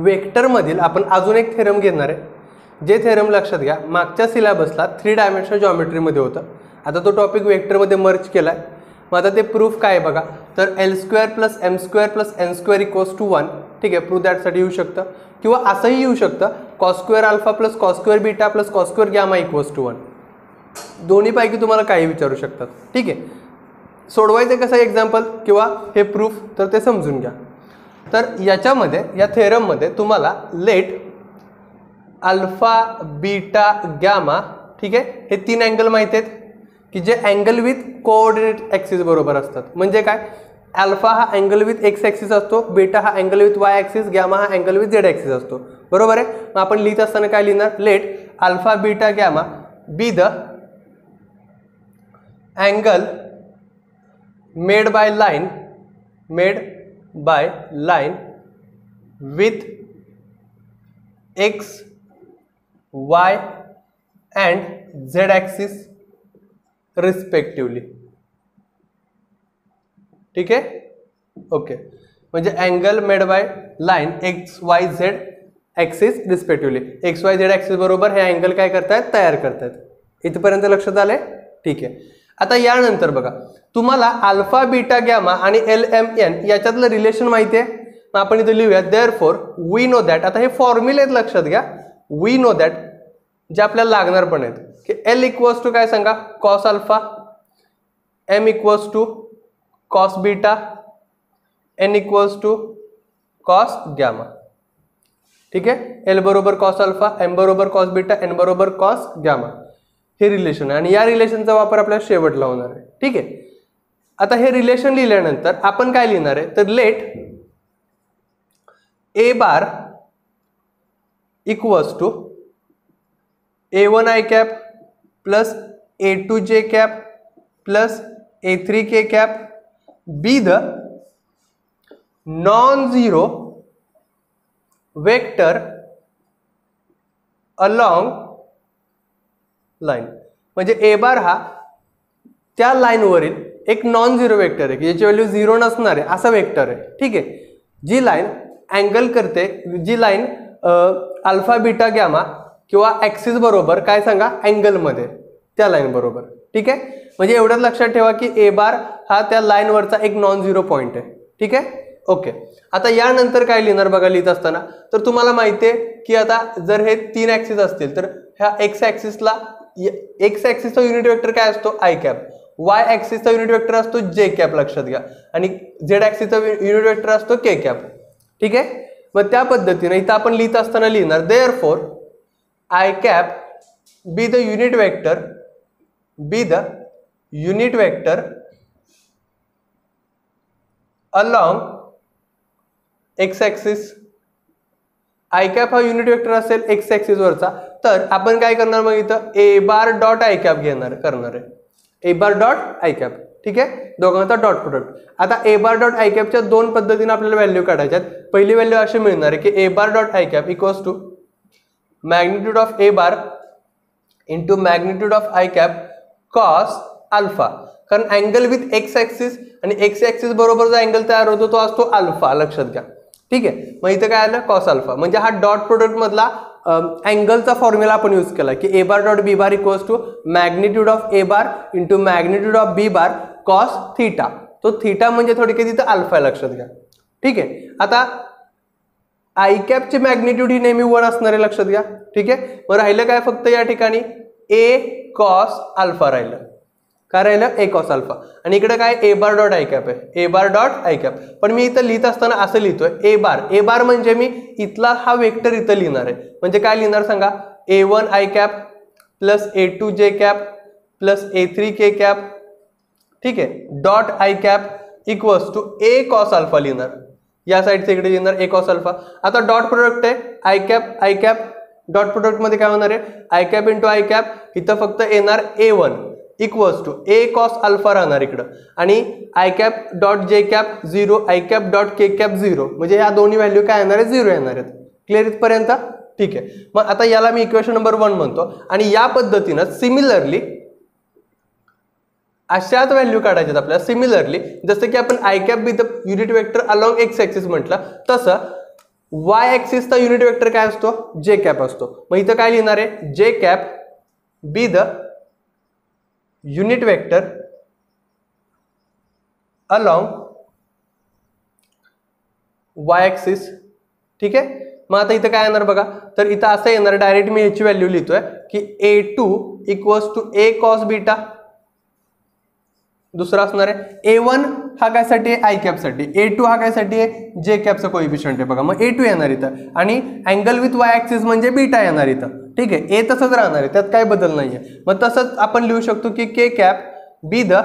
वेक्टरमधील आपण अजून एक थेरम घेणार आहे, जे थेरम लक्षात घ्या मागच्या सिलेबसला 3 डायमेन्शनल जॉमेट्रीमध्ये होतं, आता तो टॉपिक वेक्टरमध्ये मर्ज केला आहे. मग आता ते प्रूफ काय आहे बघा, तर L² + M² + N² = 1. ठीक आहे, प्रूफ दॅटसाठी येऊ शकतं किंवा असंही येऊ शकतं cos² α + cos² β + cos² γ = 1. दोन्हीपैकी तुम्हाला काही विचारू शकतात. ठीक आहे, सोडवायचं कसं एक्झाम्पल किंवा हे प्रूफ तर ते समजून घ्या. तर याच्यामध्ये या थेरममध्ये तुम्हाला लेट अल्फा बीटा गॅमा, ठीक आहे, हे 3 अँगल माहिती आहेत की जे अँगल विथ कोऑर्डिनेट ॲक्सिस बरोबर असतात. म्हणजे काय, अल्फा हा अँगल विथ एक्स ॲक्सिस असतो, बीटा हा angle with Y axis, gamma हा अँगल विथ झेड ॲक्सिस असतो. बरोबर आहे. मग आपण लिहित असताना काय लिहिणार, let alpha beta gamma be the angle made by line with x Y and Z axis respectively. ठीक आहे, ओके. म्हणजे angle made by line x Y Z axis respectively, x Y Z axis बरोबर हे angle काय करतायत, तयार करतायत. इथपर्यंत लक्षात आलंय. ठीक आहे, आता यानंतर बघा तुम्हाला अल्फा बीटा गॅमा आणि LMN याच्यातलं रिलेशन माहिती आहे. मग आपण इथे लिहूया देअरफॉर वी नो दॅट. आता हे फॉर्म्युले आहेत लक्षात घ्या, वी नो दॅट जे आपल्याला लागणार पण आहेत की L = काय सांगा, cos alpha, M = cos beta, N = cos gamma. ठीक आहे, L बरोबर कॉस अल्फा, M बरोबर कॉस बीटा, N बरोबर कॉस गॅमा, हे रिलेशन आहे. आणि या रिलेशनचा वापर आपल्याला शेवटला होणार आहे. ठीक आहे, आता हे रिलेशन लिहिल्यानंतर आपण काय लिहिणार आहे, तर let A bar = A1 i cap plus A2 j cap plus A3 k cap be the non-zero vector along line. म्हणजे A बार हा त्या लाईनवरील एक नॉन झिरो वेक्टर आहे की ज्याची व्हॅल्यू 0 नसणार आहे असा वेक्टर आहे. ठीक आहे, जी लाईन अँगल करते, जी लाईन अल्फा बीटा गॅमा किंवा ॲक्सिस बरोबर काय सांगा अँगलमध्ये, त्या लाईन बरोबर. ठीक आहे, म्हणजे एवढंच लक्षात ठेवा की A बार हा त्या लाईनवरचा एक नॉन झिरो पॉईंट आहे. ठीक आहे, ओके. आता यानंतर काय लिहिणार बघा लिहित असताना, तर तुम्हाला माहिती आहे की आता जर हे 3 ॲक्सिस असतील तर ह्या एक्स ॲक्सिसचा युनिट वेक्टर काय असतो, आय कॅप, वाय ॲक्सिसचा युनिट वेक्टर असतो जे कॅप लक्षात घ्या, आणि झेड ॲक्सिसचा युनिट वेक्टर असतो के कॅप. ठीक आहे, मग त्या पद्धतीने इथं आपण लिहित असताना लिहिणार therefore I cap be the unit vector along x axis. I cap हा युनिट वेक्टर असेल x axis वरचा, तर आपण काय करणार मग इथं A bar dot I cap करणार आहे, A bar dot I cap. ठीक आहे, दोघांचा डॉट प्रोडक्ट. आता A bar dot I cap च्या 2 पद्धतीने आपल्याला व्हॅल्यू काढायच्यात. पहिली व्हॅल्यू अशी मिळणार आहे की A bar dot I cap = magnitude of A bar into magnitude of I cap cos alpha. कारण अँगल विथ एक्स ॲक्सिस आणि एक्स ॲक्सिस बरोबर जो अँगल तयार होतो तो असतो अल्फा, लक्षात घ्या. ठीक आहे, मग इथं काय आलं कॉस अल्फा. म्हणजे हा डॉट प्रोडक्ट मधला अँगलचा फॉर्म्युला आपण यूज केला की A bar dot B bar = magnitude of A bar into magnitude of B bar cos theta. तो थीटा म्हणजे थोडक्यात इथं अल्फा, लक्षात घ्या. ठीक आहे, आता आय कॅपची मॅग्निट्यूड ही नेहमी 1 असणारे, लक्षात घ्या. ठीक आहे, मग राहिलं काय फक्त या ठिकाणी A कॉस अल्फा राहिलं. काय राहिलं, A कॉस अल्फा. आणि इकडे काय A bar dot i cap आहे, A bar dot i cap. पण मी इथं लिहित असताना असं लिहितोय A बार म्हणजे मी इथला हा वेक्टर इथं लिहिणार आहे. म्हणजे काय लिहिणार सांगा, A1 i cap plus A2 j cap plus A3 k cap. ठीक आहे, dot i cap = A cos alpha लिहिणार, या साईडचे इकडे लिहिणार A कॉस अल्फा. आता डॉट प्रोडक्ट आहे आय कॅप डॉट प्रोडक्ट मध्ये काय होणार आहे, i cap into i cap. इथं फक्त येणार A1 = A कॉस अल्फा राहणार इकडं, आणि i cap dot J cap 0, i cap dot K cap 0. म्हणजे ह्या दोन्ही व्हॅल्यू काय येणार आहे, 0 येणार आहेत. क्लिअर इथपर्यंत. ठीक आहे, मग आता याला मी इक्वेशन नंबर 1 म्हणतो. आणि या पद्धतीनं सिमिलरली अशाच व्हॅल्यू काढायच्यात आपल्याला. सिमिलरली जसं की आपण i cap with unit vector along x axis म्हटलं, तसं वाय ॲक्सिसचा युनिट वेक्टर काय असतो, जे कॅप असतो. मग इथं काय लिहिणार आहे, जे cap be the unit vector along Y axis. ठीक आहे. मग आता इथं काय येणार बघा, तर इथं असं येणार, डायरेक्ट मी ह्याची व्हॅल्यू लिहितोय की A2 equals to A cos beta. दुसरा असणार आहे A1 हा कायसाठी आहे, आय कॅपसाठी. A2 हा कायसाठी आहे, जे कॅपचा कोएफिशियंट आहे बघा. मग A2 येणार इथं आणि अँगल विथ वाय ॲक्सिस म्हणजे बीटा येणार इथं. ठीक आहे. A तसंच राहणार आहे, त्यात काय बदल नाहीये. मग तसंच आपण लिहू शकतो की के cap be the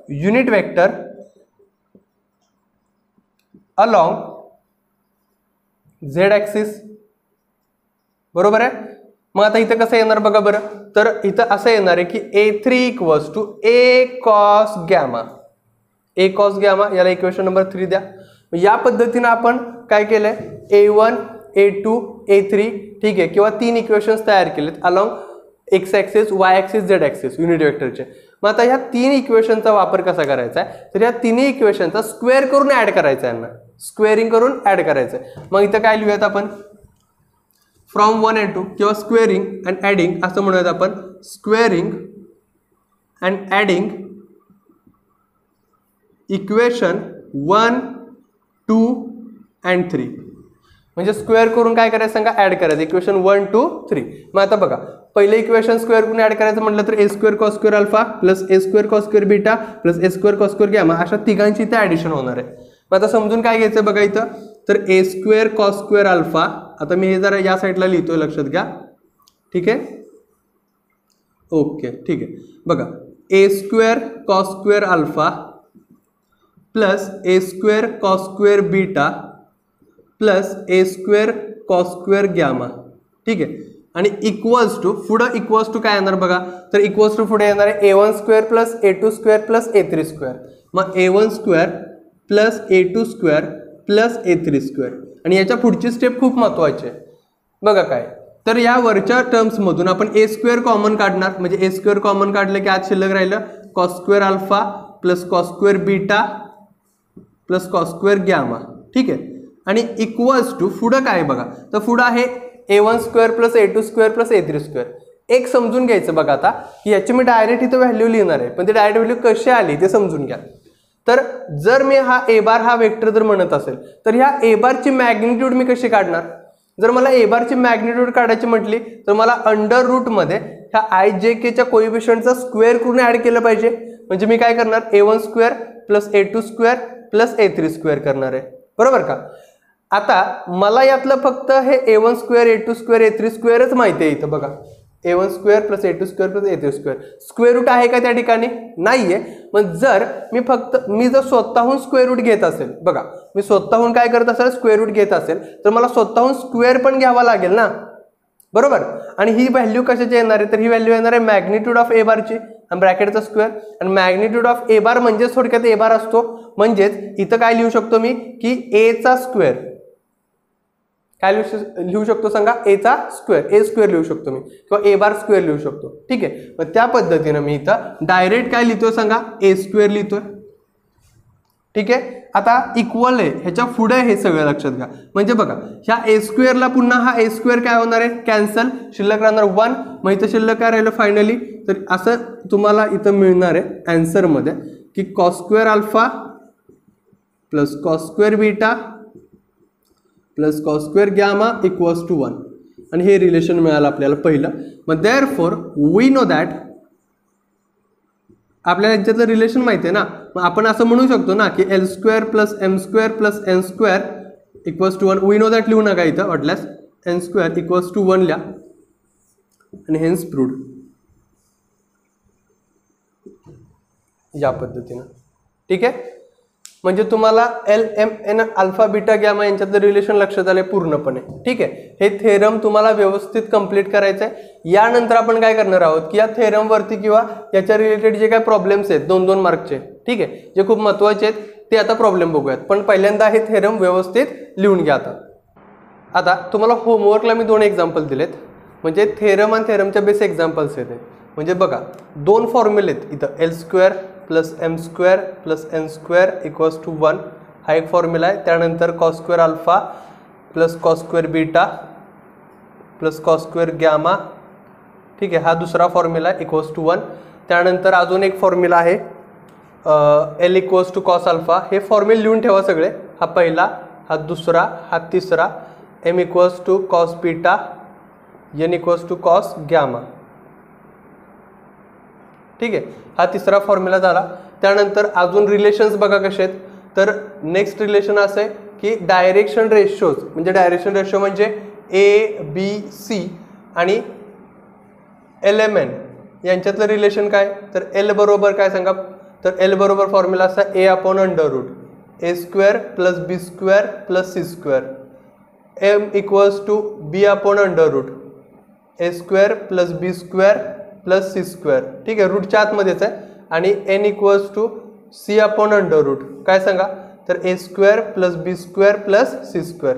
unit vector along Z axis. बरोबर आहे. मग आता इथं कसं येणार बघा बरं, तर इथं असं येणार आहे की A3 equals to A cos gamma. A cos gamma याला इक्वेशन नंबर 3 द्या. या पद्धतीनं आपण काय केलंय, A1 A2 A3 ठीक आहे, किंवा 3 इक्वेशन्स तयार केलेत along x axis Y axis Z axis unit वेक्टरचे. मग आता ह्या 3 इक्वेशनचा वापर कसा करायचा आहे, तर या तिन्ही इक्वेशनचा स्क्वेअर करून ऍड करायचा आहे, यांना स्क्वेअरिंग करून ऍड करायचं आहे. मग इथं काय लिहूयात आपण, फ्रॉम 1 and 2 किंवा स्क्वेअरिंग अँड ॲडिंग असं म्हणूयात आपण. Squaring and adding equation 1 2 and 3. म्हणजे स्क्वेअर करून काय करायचं सांगा, ऍड करायचं इक्वेशन 1 2 3. मग आता बघा, पहिले इक्वेशन स्क्वेअर करून ऍड करायचं म्हटलं तर A square cos square alpha plus A square cos square beta plus A square cos square gamma अशा तिघांची इथे ऍडिशन होणार आहे. मग आता समजून काय घ्यायचं बघा इथं, तर A square cos square alpha, आता मी हे जरा या साईडला लिहितोय, लक्षात घ्या. ठीक आहे. ओके ठीक आहे. बघा A square cos square alpha plus A square cos square beta plus A square cos square gamma. ठीक आहे. आणि इक्वल्स टू, पुढं इक्वल्स टू काय येणार बघा, तर इक्वल्स टू पुढे येणार आहे A1 square plus A2 square plus A3 square. मग A1 square plus A2 square plus A3 square. आणि याच्या पुढची स्टेप खूप महत्वाची आहे बघा काय, तर या वरच्या टर्म्समधून आपण A स्क्वेअर कॉमन काढणार. म्हणजे A स्क्वेअर कॉमन काढलं की आज शिल्लक राहिलं cos square alpha plus cos square beta plus cos square gamma. ठीक आहे. आणि इक्वल्स टू पुढं काय बघा, तर पुढं आहे A1 square plus A2 square plus A3 square. एक समजून घ्यायचं बघा आता की याची मी डायरेक्ट इथं व्हॅल्यू लिहिणार आहे, पण ती डायरेक्ट व्हॅल्यू कशी आली ते समजून घ्या. तर जर मी हा A बार हा वेक्टर जर म्हणत असेल तर ह्या A बारची मॅग्निट्यूड मी कशी काढणार. जर मला A बारची मॅग्निट्यूड काढायची म्हटली तर मला अंडर रूटमध्ये ह्या IJK च्या कोएफिशियंटचा स्क्वेअर करून ऍड केलं पाहिजे. म्हणजे मी काय करणार, A1 square plus A2 square plus A3 square करणार आहे. बरोबर का. आता मला यातलं फक्त हे A1 square A2 square A3 स्क्वेअरच माहिती आहे. इथं बघा A1 square plus A2 square plus A3 square, square root आहे का त्या ठिकाणी, नाहीये. मग जर मी जर स्वतःहून स्क्वेअर रूट घेत असेल, बघा मी स्वतःहून काय करत असेल, स्क्वेअर रूट घेत असेल तर मला स्वतःहून स्क्वेअर पण घ्यावा लागेल ना. बरोबर. आणि ही व्हॅल्यू कशाची येणार आहे, तर ही व्हॅल्यू येणार आहे मॅग्निट्यूड ऑफ A बारची आणि ब्रॅकेटचा स्क्वेअर. आणि मॅग्निट्यूड ऑफ A बार म्हणजे थोडक्यात A बार असतो. म्हणजेच इथं काय लिहू शकतो मी की A चा स्क्वेअर, काय लिहू शकतो सांगा, A चा स्क्वेअर, A स्क्वेअर लिहू शकतो मी, किंवा A बार स्क्वेअर लिहू शकतो. ठीक आहे. मग त्या पद्धतीनं मी इथं डायरेक्ट काय लिहितोय सांगा, A स्क्वेअर लिहितोय. ठीक आहे. आता इक्वल आहे, ह्याच्या पुढे हे सगळं लक्षात घ्या. म्हणजे बघा ह्या A स्क्वेअरला पुन्हा हा A स्क्वेअर काय होणार आहे, कॅन्सल, शिल्लक राहणार 1. मग इथं शिल्लक काय राहिलं फायनली, तर असं तुम्हाला इथं मिळणार आहे आन्सरमध्ये की cos square alpha plus cos square beta plus cos square gamma equals to 1. आणि हे रिलेशन मिळालं आपल्याला पहिलं. मग देअरफॉर वी नो दॅट, आपल्याला यांच्यातलं रिलेशन माहिती आहे ना. मग आपण असं म्हणू शकतो ना की L square plus M square plus N square equals to 1. We know that लिहू नका इथं, वाटल्यास N स्क्वेअर इक्वल्स टू 1 लिहा आणि हेन्स प्रूव्ड. या पद्धतीनं. ठीक आहे. म्हणजे तुम्हाला LMN अल्फा बीटा गॅमा यांच्यातलं रिलेशन लक्षात आले पूर्णपणे. ठीक आहे. हे थेरम तुम्हाला व्यवस्थित कंप्लीट करायचं आहे. यानंतर आपण काय करणार आहोत की या थेरमवरती किंवा याच्या रिलेटेड जे काय प्रॉब्लेम्स आहेत 2-2 मार्कचे, ठीक आहे, जे खूप महत्त्वाचे आहेत ते आता प्रॉब्लेम बघूयात. पण पहिल्यांदा हे थेरम व्यवस्थित लिहून घ्या. आता तुम्हाला होमवर्कला मी 2 एक्झाम्पल दिलेत, म्हणजे थेरम आणि थेरमच्या बेस एक्झाम्पल्स आहेत. म्हणजे बघा 2 फॉर्म्युले आहेत इथं, L square plus M square plus N square equals to 1. हा एक फॉर्म्युला आहे. त्यानंतर cos square alpha plus cos square beta plus cos square gamma, ठीक आहे, हा दुसरा फॉर्म्युला इक्वल्स टू 1. त्यानंतर अजून एक फॉर्म्युला आहे L equals to cos alpha. हे फॉर्म्युले लिहून ठेवा सगळे. हा पहिला, हा दुसरा, हा तिसरा. M equals to cos beta, N equals to cos gamma, ठीक आहे, हा तिसरा फॉर्म्युला झाला. त्यानंतर अजून रिलेशन्स बघा कसे आहेत. तर नेक्स्ट रिलेशन असं आहे की डायरेक्शन रेशोज, म्हणजे डायरेक्शन रेशो म्हणजे ए बी सी आणि एल एम एन यांच्यातलं रिलेशन काय. तर एल बरोबर काय सांगा. तर एल बरोबर फॉर्म्युला असा A upon under root A square plus B square plus C square. M equals to B upon under root A square plus B square plus C square, ठीक आहे, रूटच्या आतमध्येच आहे. आणि N equals to C upon under root काय सांगा. तर A square plus B square plus C square.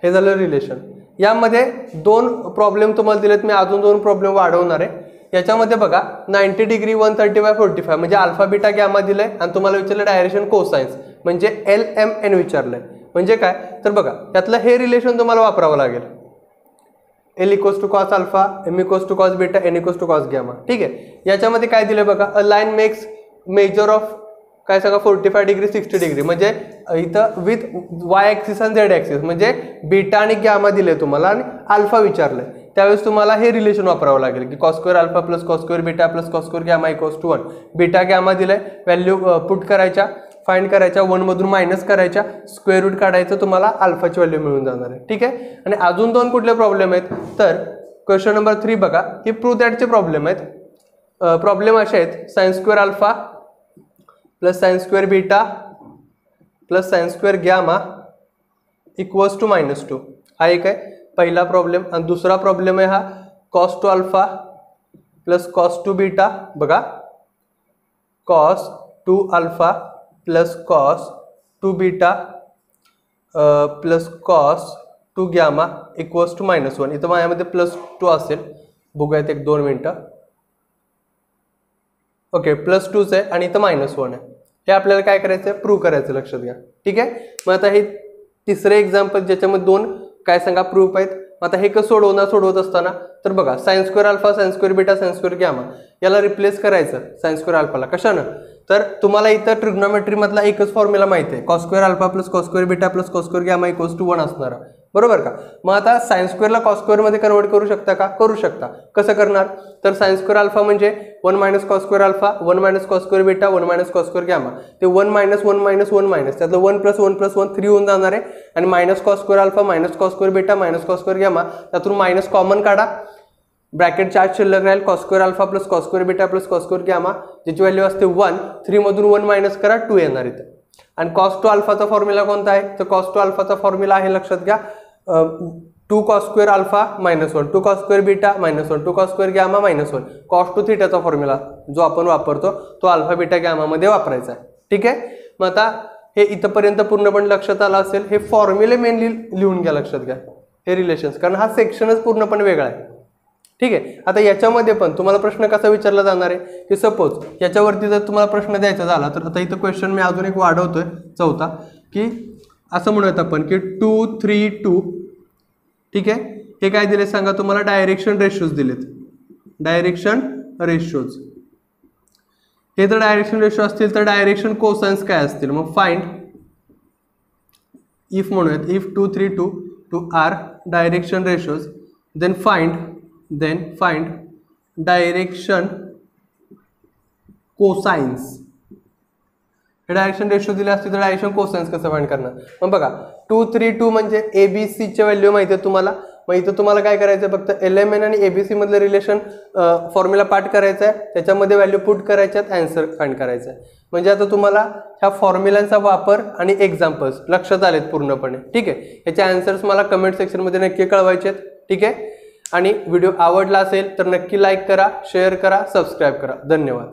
हे झालं रिलेशन. यामध्ये 2 प्रॉब्लेम तुम्हाला दिलेत. मी अजून 2 प्रॉब्लेम वाढवणार आहे. याच्यामध्ये बघा 90 डिग्री 130/45 म्हणजे अल्फा बीटा गॅमा दिलंय आणि तुम्हाला विचारलं डायरेक्शन कोसाइन्स म्हणजे एल एम एन विचारलंय. म्हणजे काय. तर बघा यातलं हे रिलेशन तुम्हाला वापरावं लागेल. L equals to cos alpha, M equals to cos beta, N equals to cos gamma, ठीक आहे. याच्यामध्ये काय दिलं बघा. A line makes measure of काय सांगा 45 डिग्री 60 डिग्री म्हणजे इथं विथ वाय ॲक्सिस आणि झेड ॲक्सिस म्हणजे बीटा आणि गॅमा दिले तुम्हाला आणि अल्फा विचारलंय. त्यावेळेस तुम्हाला हे रिलेशन वापरावं लागेल की cos square alpha plus cos square beta plus cos square gamma equals to 1. Beta gamma दिलाय, व्हॅल्यू पुट करायच्या, फाइंड करायच्या, 1 मधून मायनस करायच्या, स्क्वेअर रूट काढायचं, तुम्हाला अल्फाची व्हॅल्यू मिळून जाणार आहे, ठीक आहे. आणि अजून 2 कुठले प्रॉब्लेम आहेत. तर क्वेश्चन नंबर 3 बघा. हे प्रूव्ह दॅटचे प्रॉब्लेम आहेत. प्रॉब्लेम असे आहेत sine square alpha plus sine square beta plus sine square gamma equals to -2. हा एक आहे पहिला प्रॉब्लेम. आणि दुसरा प्रॉब्लेम आहे हा cos two alpha plus cos two beta. बघा cos two alpha plus cos two beta plus cos two gamma equals to -1. इथं माझ्यामध्ये +2 असेल, बघूयात एक 2 मिनटं. ओके, +2 आहे आणि इथं -1 आहे. हे आपल्याला काय करायचं आहे, प्रूव्ह करायचं, लक्षात घ्या, ठीक आहे. मग आता हे तिसरे एक्झाम्पल ज्याच्यामध्ये 2 काय सांगा प्रूफ आहेत. आता हे कसं सोडवत असताना तर बघा sine square alpha sine square beta sine square gamma याला रिप्लेस करायचं साइन स्क्वेअर अल्फाला कशानं. तर तुम्हाला इथं ट्रिग्नोमेट्री मधला एकच फॉर्म्युला माहिती आहे, cos square alpha plus cos square beta plus cos square gamma equals to 1 असणार, बरोबर का. मग आता साइन स्क्वेअरला कॉस स्क्वेअर मध्ये कन्वर्ट करू शकता का. करू शकता. कसं करणार. तर साइन स्क्वेअर अल्फा म्हणजे 1 minus cos square alpha 1 minus cos square beta 1 minus cos square gamma. ते 1 मायनस 1 मायनस 1 मायनस त्यातलं 1 प्लस 1 प्लस 1 3 होऊन जाणार आहे. आणि minus cos square alpha minus cos square beta minus cos square gamma त्यातून minus common काढा, ब्रॅकेटच्या आत शिल्लक राहील cos square alpha plus cos square beta plus cos square gamma ज्याची व्हॅल्यू असते 1. 3 मधून 1 मायनस करा 2 येणार इथं. आणि कॉस टू अल्फाचा फॉर्म्युला कोणता आहे. तर कॉस टू अल्फाचा फॉर्म्युला आहे, लक्षात घ्या, 2 cos square alpha -1 2 cos square beta -1 2 cos square gamma -1. Cos two थीटाचा फॉर्म्युला जो आपण वापरतो तो अल्फा बीटा गॅमा मध्ये वापरायचा आहे, ठीक आहे. मग आता हे इथपर्यंत पूर्णपणे लक्षात आलं असेल. हे फॉर्म्युले मेनली लिहून घ्या, लक्षात घ्या हे रिलेशन्स, कारण हा सेक्शनच पूर्णपणे वेगळा आहे, ठीक आहे. आता याच्यामध्ये पण तुम्हाला प्रश्न कसा विचारला जाणार आहे की सपोज याच्यावरती जर तुम्हाला प्रश्न द्यायचा झाला तर आता इथं क्वेश्चन मी अजून एक वाढवतोय 4था की असं म्हणूयात आपण की 2 3 2, ठीक आहे. हे काय दिले सांगा तुम्हाला डायरेक्शन रेशोज दिलेत, डायरेक्शन रेशोज. हे जर डायरेक्शन रेशो असतील तर डायरेक्शन कोसाइन्स काय असतील. मग फाइंड इफ म्हणूयात if 2 3 2 2 are direction ratios then find direction cosines. हे डायरेक्शन रेशो दिले असतील तर डायरेक्शन कोसाइन्स कसं फाइंड करणार. मग बघा 2 3 2 म्हणजे ABC ची व्हॅल्यू माहिती आहे तुम्हाला. मग इथं तुम्हाला काय करायचं आहे, फक्त LMN आणि ABC मधलं रिलेशन फॉर्म्युला पाठ करायचा आहे, त्याच्यामध्ये व्हॅल्यू पुट करायच्यात, आन्सर फाइंड करायचा आहे. म्हणजे आता तुम्हाला ह्या फॉर्म्युलांचा वापर आणि एक्झाम्पल्स लक्षात आलेत पूर्णपणे, ठीक आहे. याचे आन्सर्स मला कमेंट सेक्शनमध्ये नक्की कळवायचे आहेत, ठीक आहे. आणि व्हिडिओ आवडला असेल तर नक्की लाईक करा, शेअर करा, सबस्क्राईब करा. धन्यवाद.